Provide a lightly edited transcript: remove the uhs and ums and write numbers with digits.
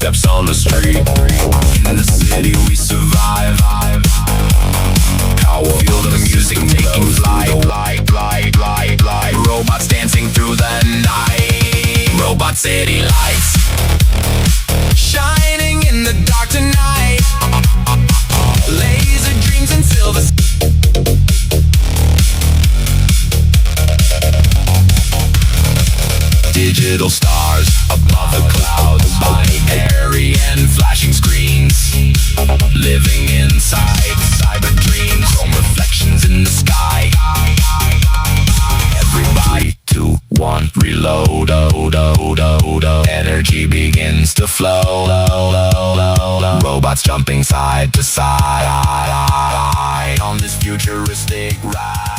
footsteps on the street. In the city we survive. Power, feel the music taking flight. Robots dancing through the night. Robot city lights shining in the dark tonight. Laser dreams and silver. Digital stars above the clouds, binary and flashing screens. Living inside cyber dreams, chrome reflections in the sky. Everybody 2, 1, reload. Energy begins to flow. Robots jumping side to side on this futuristic ride.